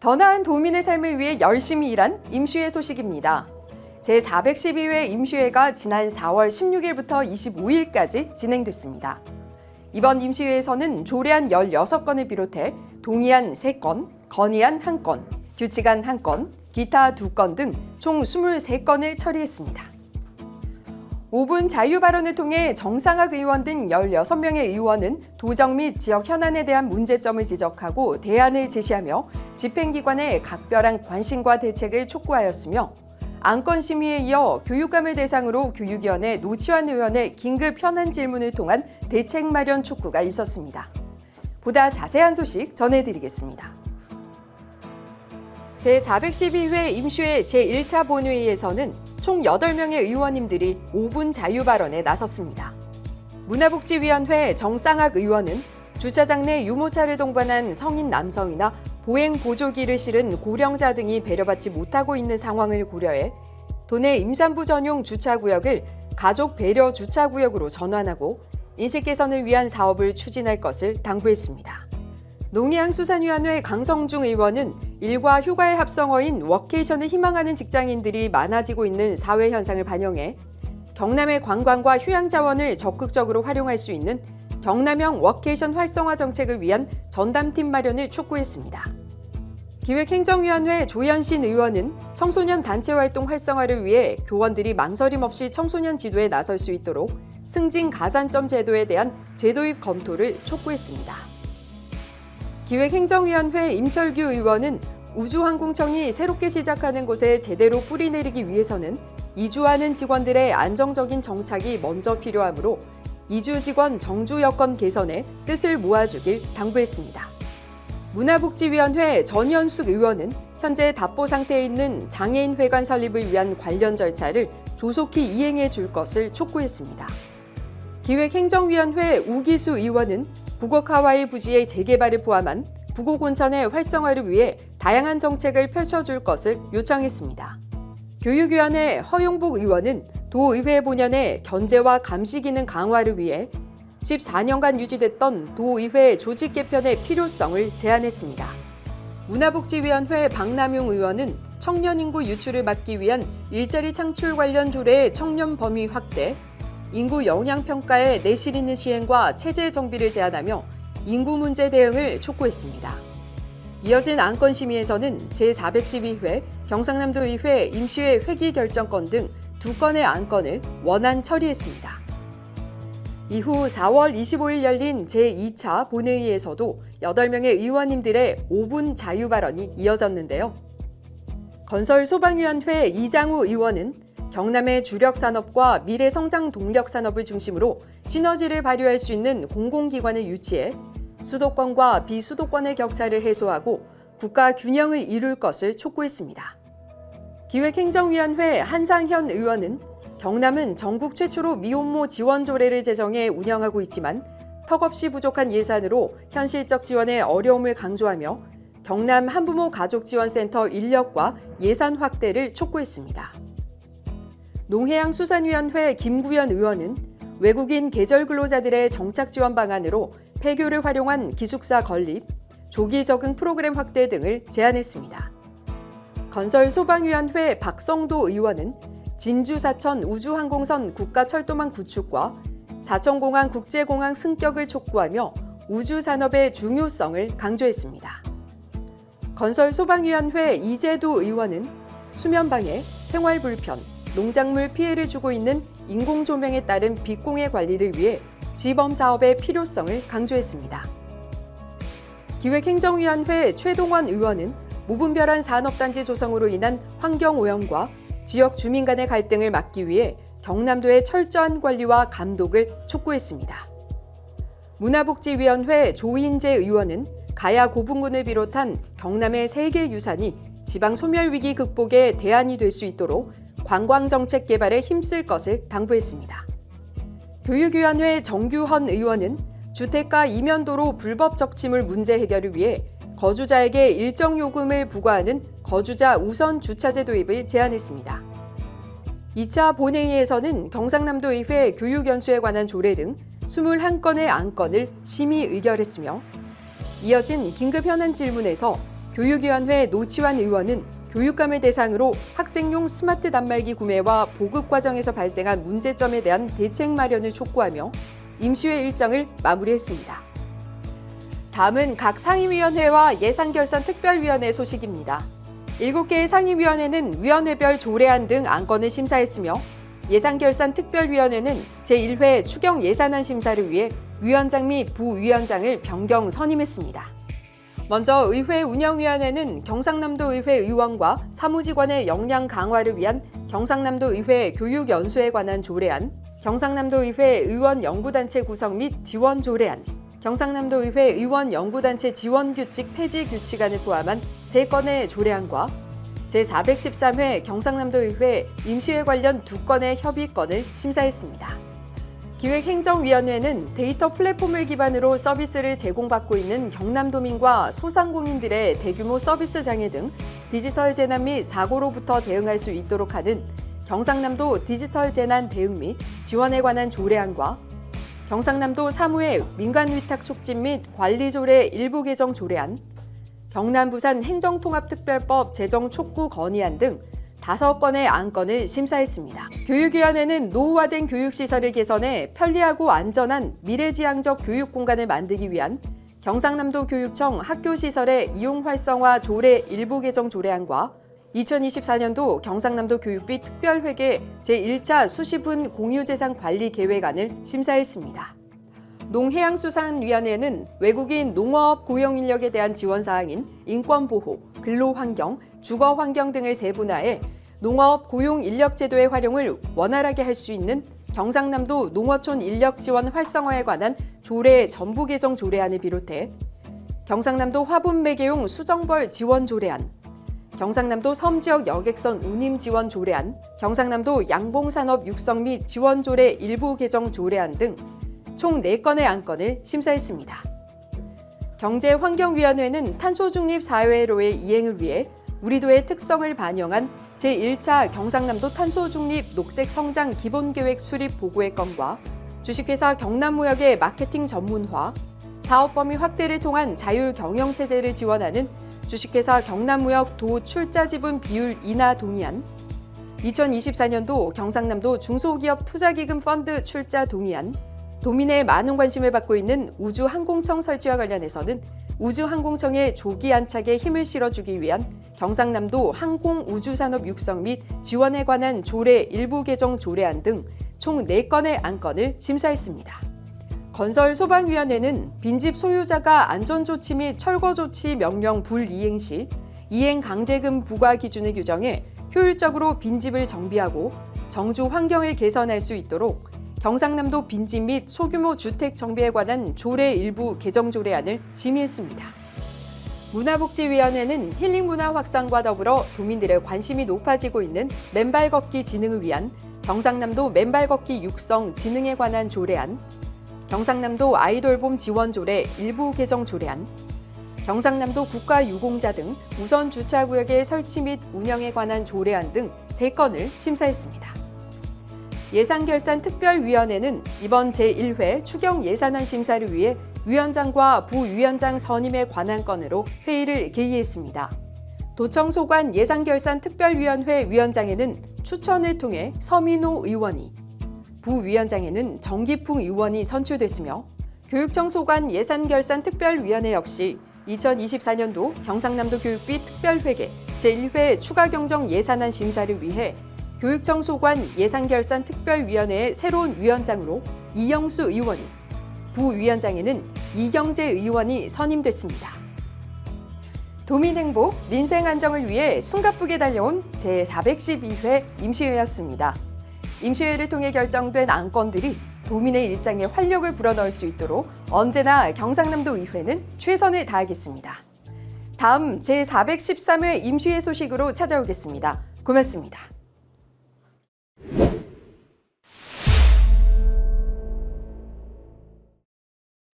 더 나은 도민의 삶을 위해 열심히 일한 임시회 소식입니다. 제412회 임시회가 지난 4월 16일부터 25일까지 진행됐습니다. 이번 임시회에서는 조례안 16건을 비롯해 동의안 3건, 건의안 1건, 규칙안 1건, 기타 2건 등 총 23건을 처리했습니다. 5분 자유 발언을 통해 정상학 의원 등 16명의 의원은 도정 및 지역 현안에 대한 문제점을 지적하고 대안을 제시하며 집행기관의 각별한 관심과 대책을 촉구하였으며 안건 심의에 이어 교육감을 대상으로 교육위원회 노치환 의원의 긴급 현안 질문을 통한 대책 마련 촉구가 있었습니다. 보다 자세한 소식 전해드리겠습니다. 제412회 임시회 제1차 본회의에서는 총 8명의 의원님들이 5분 자유 발언에 나섰습니다. 문화복지위원회 정상학 의원은 주차장 내 유모차를 동반한 성인 남성이나 보행 보조기를 실은 고령자 등이 배려받지 못하고 있는 상황을 고려해 도내 임산부 전용 주차구역을 가족 배려 주차구역으로 전환하고 인식 개선을 위한 사업을 추진할 것을 당부했습니다. 농해양수산위원회 강성중 의원은 일과 휴가의 합성어인 워케이션을 희망하는 직장인들이 많아지고 있는 사회 현상을 반영해 경남의 관광과 휴양 자원을 적극적으로 활용할 수 있는 경남형 워케이션 활성화 정책을 위한 전담팀 마련을 촉구했습니다. 기획행정위원회 조현신 의원은 청소년 단체 활동 활성화를 위해 교원들이 망설임 없이 청소년 지도에 나설 수 있도록 승진 가산점 제도에 대한 제도입 검토를 촉구했습니다. 기획행정위원회 임철규 의원은 우주항공청이 새롭게 시작하는 곳에 제대로 뿌리내리기 위해서는 이주하는 직원들의 안정적인 정착이 먼저 필요하므로 이주 직원 정주 여건 개선에 뜻을 모아주길 당부했습니다. 문화복지위원회 전현숙 의원은 현재 답보 상태에 있는 장애인 회관 설립을 위한 관련 절차를 조속히 이행해 줄 것을 촉구했습니다. 기획행정위원회 우기수 의원은 북옥 하와이 부지의 재개발을 포함한 북옥 온천의 활성화를 위해 다양한 정책을 펼쳐줄 것을 요청했습니다. 교육위원회 허용복 의원은 도의회 본연의 견제와 감시 기능 강화를 위해 14년간 유지됐던 도의회 조직 개편의 필요성을 제안했습니다. 문화복지위원회 박남용 의원은 청년 인구 유출을 막기 위한 일자리 창출 관련 조례의 청년 범위 확대, 인구 영향평가의 내실 있는 시행과 체제 정비를 제안하며 인구 문제 대응을 촉구했습니다. 이어진 안건 심의에서는 제412회 경상남도의회 임시회 회기 결정건 등 2건의 안건을 원안 처리했습니다. 이후 4월 25일 열린 제2차 본회의에서도 8명의 의원님들의 5분 자유 발언이 이어졌는데요. 건설소방위원회 이장우 의원은 경남의 주력 산업과 미래 성장 동력 산업을 중심으로 시너지를 발휘할 수 있는 공공기관을 유치해 수도권과 비수도권의 격차를 해소하고 국가 균형을 이룰 것을 촉구했습니다. 기획행정위원회 한상현 의원은 경남은 전국 최초로 미혼모 지원 조례를 제정해 운영하고 있지만 턱없이 부족한 예산으로 현실적 지원의 어려움을 강조하며 경남 한부모 가족지원센터 인력과 예산 확대를 촉구했습니다. 농해양수산위원회 김구현 의원은 외국인 계절 근로자들의 정착 지원 방안으로 폐교를 활용한 기숙사 건립, 조기 적응 프로그램 확대 등을 제안했습니다. 건설소방위원회 박성도 의원은 진주 사천 우주항공선 국가철도망 구축과 사천공항 국제공항 승격을 촉구하며 우주산업의 중요성을 강조했습니다. 건설소방위원회 이재도 의원은 수면방해, 생활불편, 농작물 피해를 주고 있는 인공조명에 따른 빛공해 관리를 위해 시범사업의 필요성을 강조했습니다. 기획행정위원회 최동원 의원은 무분별한 산업단지 조성으로 인한 환경오염과 지역 주민 간의 갈등을 막기 위해 경남도의 철저한 관리와 감독을 촉구했습니다. 문화복지위원회 조인재 의원은 가야 고분군을 비롯한 경남의 세계유산이 지방 소멸위기 극복에 대안이 될 수 있도록 관광정책 개발에 힘쓸 것을 당부했습니다. 교육위원회 정규헌 의원은 주택가 이면도로 불법 적치물 문제 해결을 위해 거주자에게 일정 요금을 부과하는 거주자 우선 주차제 도입을 제안했습니다. 2차 본회의에서는 경상남도의회 교육연수에 관한 조례 등 21건의 안건을 심의 의결했으며 이어진 긴급 현안 질문에서 교육위원회 노치환 의원은 교육감을 대상으로 학생용 스마트 단말기 구매와 보급 과정에서 발생한 문제점에 대한 대책 마련을 촉구하며 임시회 일정을 마무리했습니다. 다음은 각 상임위원회와 예산결산특별위원회 소식입니다. 7개의 상임위원회는 위원회별 조례안 등 안건을 심사했으며 예산결산특별위원회는 제1회 추경 예산안 심사를 위해 위원장 및 부위원장을 변경 선임했습니다. 먼저 의회 운영위원회는 경상남도 의회 의원과 사무직원의 역량 강화를 위한 경상남도 의회 교육연수에 관한 조례안, 경상남도 의회 의원연구단체 구성 및 지원 조례안, 경상남도 의회 의원연구단체 지원규칙 폐지 규칙안을 포함한 3건의 조례안과 제413회 경상남도 의회 임시회 관련 2건의 협의건을 심사했습니다. 기획행정위원회는 데이터 플랫폼을 기반으로 서비스를 제공받고 있는 경남도민과 소상공인들의 대규모 서비스 장애 등 디지털 재난 및 사고로부터 대응할 수 있도록 하는 경상남도 디지털 재난 대응 및 지원에 관한 조례안과 경상남도 사무의 민간위탁 촉진 및 관리 조례 일부 개정 조례안, 경남 부산 행정통합특별법 제정 촉구 건의안 등 5건의 안건을 심사했습니다. 교육위원회는 노후화된 교육시설을 개선해 편리하고 안전한 미래지향적 교육 공간을 만들기 위한 경상남도 교육청 학교시설의 이용 활성화 조례 일부 개정 조례안과 2024년도 경상남도 교육비 특별회계 제1차 수시분 공유재산 관리 계획안을 심사했습니다. 농해양수산위원회는 외국인 농어업 고용인력에 대한 지원사항인 인권보호, 근로환경, 주거환경 등을 재분화해 농어업 고용인력제도의 활용을 원활하게 할 수 있는 경상남도 농어촌 인력지원 활성화에 관한 조례 전부 개정 조례안을 비롯해 경상남도 화분 매개용 수정벌 지원 조례안, 경상남도 섬지역 여객선 운임 지원 조례안, 경상남도 양봉산업 육성 및 지원 조례 일부 개정 조례안 등 총 4건의 안건을 심사했습니다. 경제환경위원회는 탄소중립 사회로의 이행을 위해 우리도의 특성을 반영한 제1차 경상남도 탄소중립 녹색성장 기본계획 수립 보고의 건과 주식회사 경남무역의 마케팅 전문화, 사업범위 확대를 통한 자율 경영체제를 지원하는 주식회사 경남무역 도 출자 지분 비율 인하 동의안, 2024년도 경상남도 중소기업 투자기금 펀드 출자 동의안, 도민의 많은 관심을 받고 있는 우주항공청 설치와 관련해서는 우주항공청의 조기 안착에 힘을 실어주기 위한 경상남도 항공우주산업 육성 및 지원에 관한 조례 일부 개정 조례안 등 총 4건의 안건을 심사했습니다. 건설소방위원회는 빈집 소유자가 안전조치 및 철거조치 명령 불이행 시 이행 강제금 부과 기준을 규정해 효율적으로 빈집을 정비하고 정주 환경을 개선할 수 있도록 경상남도 빈집 및 소규모 주택 정비에 관한 조례 일부 개정 조례안을 심의했습니다. 문화복지위원회는 힐링 문화 확산과 더불어 도민들의 관심이 높아지고 있는 맨발 걷기 진흥을 위한 경상남도 맨발 걷기 육성 진흥에 관한 조례안, 경상남도 아이돌봄 지원 조례 일부 개정 조례안, 경상남도 국가유공자 등 우선 주차구역의 설치 및 운영에 관한 조례안 등 3건을 심사했습니다. 예산결산특별위원회는 이번 제1회 추경 예산안 심사를 위해 위원장과 부위원장 선임에 관한 건으로 회의를 개의했습니다. 도청소관 예산결산특별위원회 위원장에는 추천을 통해 서민호 의원이, 부위원장에는 정기풍 의원이 선출됐으며 교육청 소관 예산결산특별위원회 역시 2024년도 경상남도 교육비 특별회계 제1회 추가경정 예산안 심사를 위해 교육청 소관 예산결산특별위원회의 새로운 위원장으로 이영수 의원이, 부위원장에는 이경재 의원이 선임됐습니다. 도민 행복, 민생 안정을 위해 숨가쁘게 달려온 제412회 임시회였습니다. 임시회를 통해 결정된 안건들이 도민의 일상에 활력을 불어넣을 수 있도록 언제나 경상남도 의회는 최선을 다하겠습니다. 다음 제413회 임시회 소식으로 찾아오겠습니다. 고맙습니다.